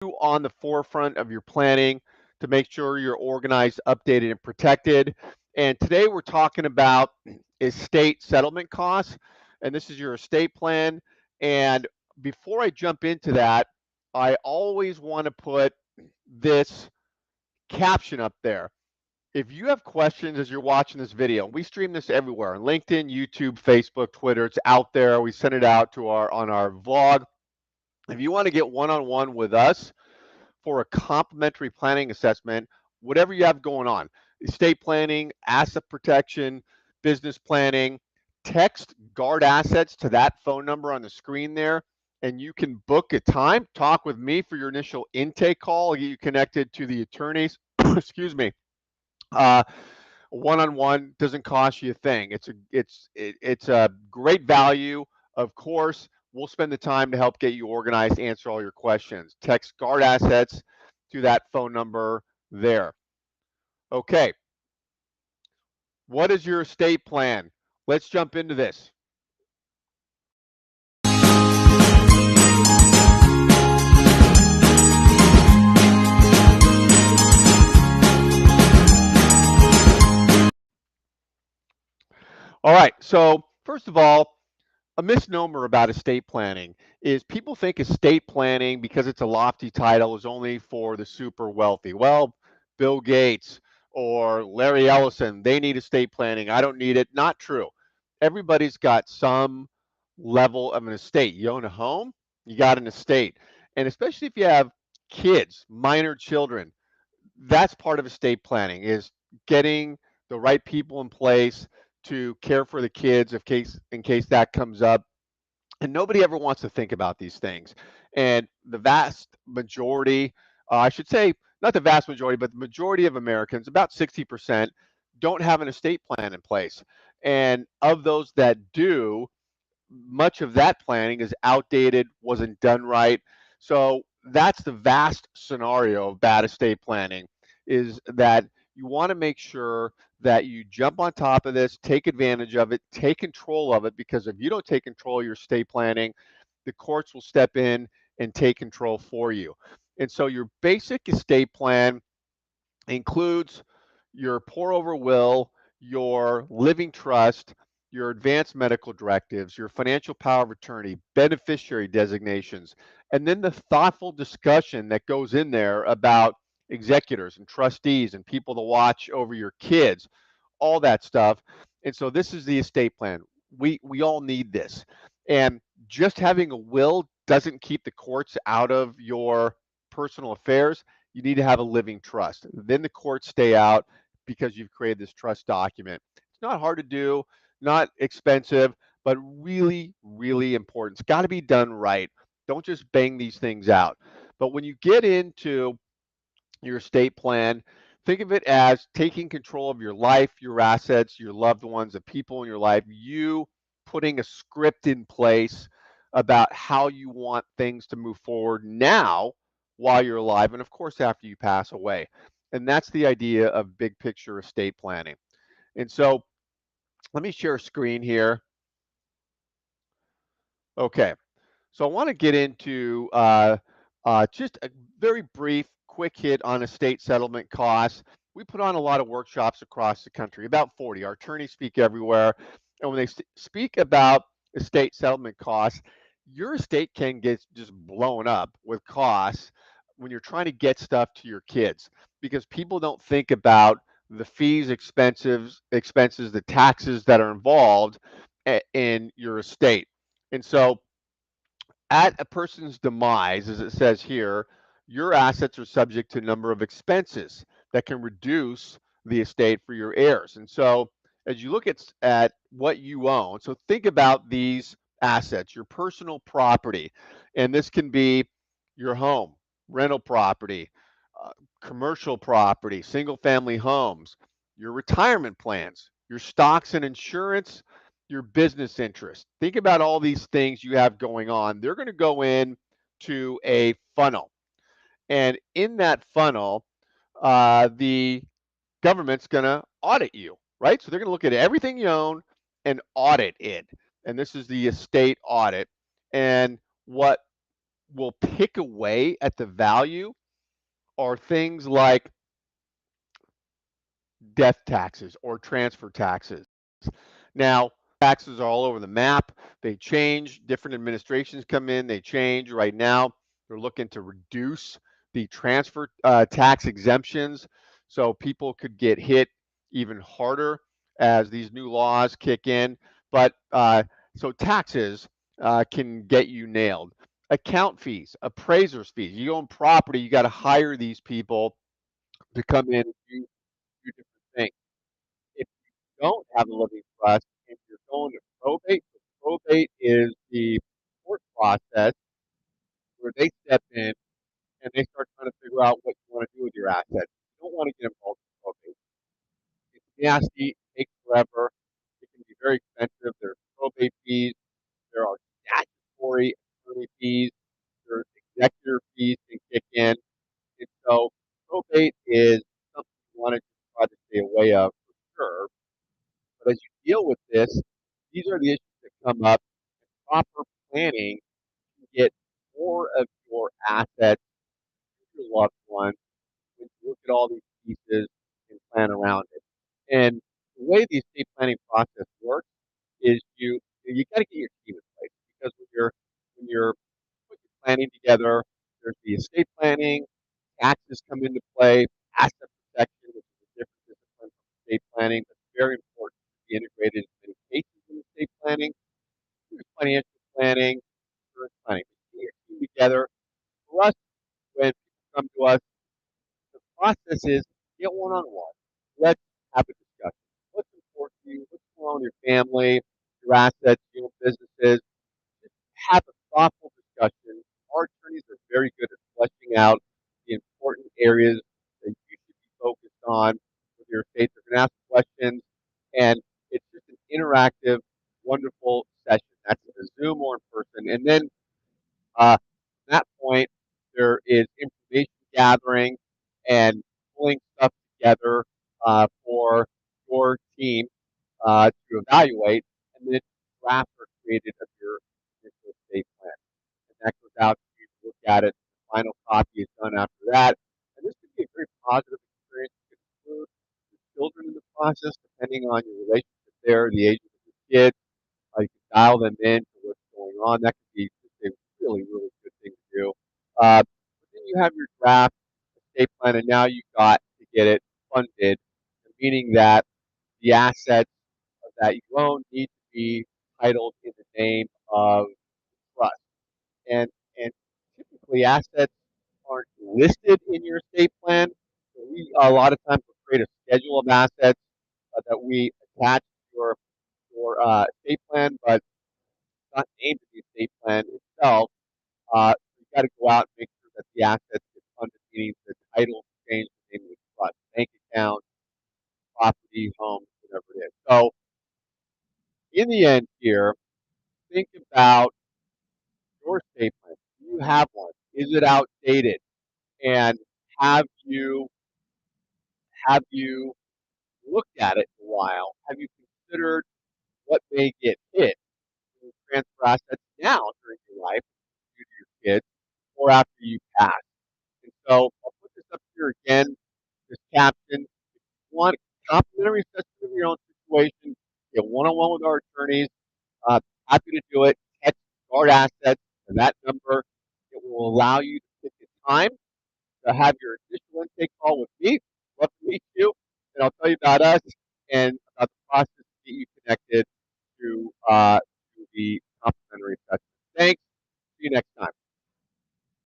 on the forefront of your planning to make sure you're organized, updated, and protected. And today we're talking about estate settlement costs, and this is your estate plan. And before I jump into that, I always want to put this caption up there. If you have questions as you're watching this video, we stream this everywhere on LinkedIn, YouTube, Facebook, Twitter. It's out there. We send it out to our vlog. If you want to get one-on-one with us for a complimentary planning assessment, whatever you have going on, estate planning, asset protection, business planning, text Guard Assets to that phone number on the screen there, and you can book a time, talk with me for your initial intake call. I'll get you connected to the attorneys. Excuse me. Uh, One-on-one doesn't cost you a thing. It's a great value. Of course, we'll spend the time to help get you organized, answer all your questions. Text Guard Assets to that phone number there. Okay, what is your estate plan? Let's jump into this. All right, so first of all, a misnomer about estate planning is people think estate planning, because it's a lofty title, is only for the super wealthy. Well, Bill Gates or Larry Ellison, they need estate planning. I don't need it. Not true. Everybody's got some level of an estate. You own a home, you got an estate. And especially if you have kids, minor children, that's part of estate planning, is getting the right people in place to care for the kids in case that comes up. And nobody ever wants to think about these things. And the vast majority, I should say, not the vast majority, but the majority of Americans, about 60%, don't have an estate plan in place. And of those that do, much of that planning is outdated, wasn't done right. So that's the vast scenario of bad estate planning, is that you want to make sure that you jump on top of this, take advantage of it, take control of it, because if you don't take control of your estate planning, the courts will step in and take control for you. And so your basic estate plan includes your pour over will, your living trust, your advanced medical directives, your financial power of attorney, beneficiary designations, and then the thoughtful discussion that goes in there about executors and trustees and people to watch over your kids, all that stuff. And so this is the estate plan. We all need this. And just having a will doesn't keep the courts out of your personal affairs. You need to have a living trust. Then the courts stay out because you've created this trust document. It's not hard to do, not expensive, but really, really important. It's got to be done right. Don't just bang these things out. But when you get into your estate plan, think of it as taking control of your life, your assets, your loved ones, the people in your life, you putting a script in place about how you want things to move forward now while you're alive, and of course after you pass away. And that's the idea of big picture estate planning. And so let me share a screen here. Okay, so I want to get into just a very brief, quick hit on estate settlement costs. We put on a lot of workshops across the country, about 40. Our attorneys speak everywhere. And when they speak about estate settlement costs, your estate can get just blown up with costs when you're trying to get stuff to your kids, because people don't think about the fees, expenses, the taxes that are involved in your estate. And so at a person's demise, as it says here, your assets are subject to a number of expenses that can reduce the estate for your heirs. And so as you look at what you own, so think about these assets, your personal property, and this can be your home, rental property, uh, commercial property, single family homes, your retirement plans, your stocks and insurance, your business interest. Think about all these things you have going on. They're going to go in to a funnel. And in that funnel, the government's going to audit you, right? So they're going to look at everything you own and audit it. And this is the estate audit. And what will pick away at the value are things like death taxes or transfer taxes. Now, taxes are all over the map. They change. Different administrations come in, they change. Right now, they're looking to reduce the transfer tax exemptions so people could get hit even harder as these new laws kick in. But so taxes can get you nailed. Account fees, appraisers fees. You own property, you got to hire these people to come in and do different things. If you don't have a living trust and you're going to probate, probate is the court process where they step in and they start trying to figure out what you want to do with your assets. You don't want to get involved in probate. It's nasty, it takes forever, it can be very expensive. There's probate fees, there are statutory attorney fees, there's executor fees can kick in. And so probate is something you want to try to stay away of for sure. But as you deal with this, these are the issues that come up. Proper planning can get more of your assets to your loved ones when you look at all these pieces and plan around it. And the way the estate planning process works is you got to get your team in place because when you're putting your planning together, there's the estate planning, taxes come into play, asset protection, which is a different discipline from estate planning, but very important to be integrated in many cases in estate planning. There's financial planning, insurance planning. Get your team together. For us, when people come to us, the process is get one-on-one. Let's have a discussion. What's important to you? What's going on in your family, your assets, your businesses? Just have a thoughtful discussion. Our attorneys are very good at fleshing out the important areas that you should be focused on with your estate. They're going to ask questions, and it's just an interactive, wonderful session. That's in a Zoom or in person. And then at that point, there is information gathering and pulling stuff together for your team to evaluate, and then drafts are created of your initial estate plan. And that goes out to you to look at it. The final copy is done after that. And this could be a very positive experience. You could include your children in the process, depending on your relationship there, the age of your kids. You can dial them in to what's going on. That could be just a really, really good thing to do. But then you have your draft estate plan, and now you've got to get it funded, meaning that the assets that you own need to be titled in the name of the trust. And typically assets aren't listed in your estate plan. So we a lot of times will create a schedule of assets that we attach to your estate plan, but it's not named in the estate plan itself. You got to go out and make sure that the assets get funded, meaning the title change the name of the trust, bank account, property, home, whatever it is. So in the end here, think about your estate plan. Do you have one? Is it outdated? And have you have you looked at it in a while? Have you considered what may get hit when you transfer assets now during your life due to your kids or after you pass? And so I'll put this up here again, this caption. If you want a complimentary assessment of your own situation, get one-on-one with our attorneys. Uh, Happy to do it. Text guard assets to that number. It will allow you to pick a time to have your initial intake call with me. Love to meet you, and I'll tell you about us and about the process to get you connected to the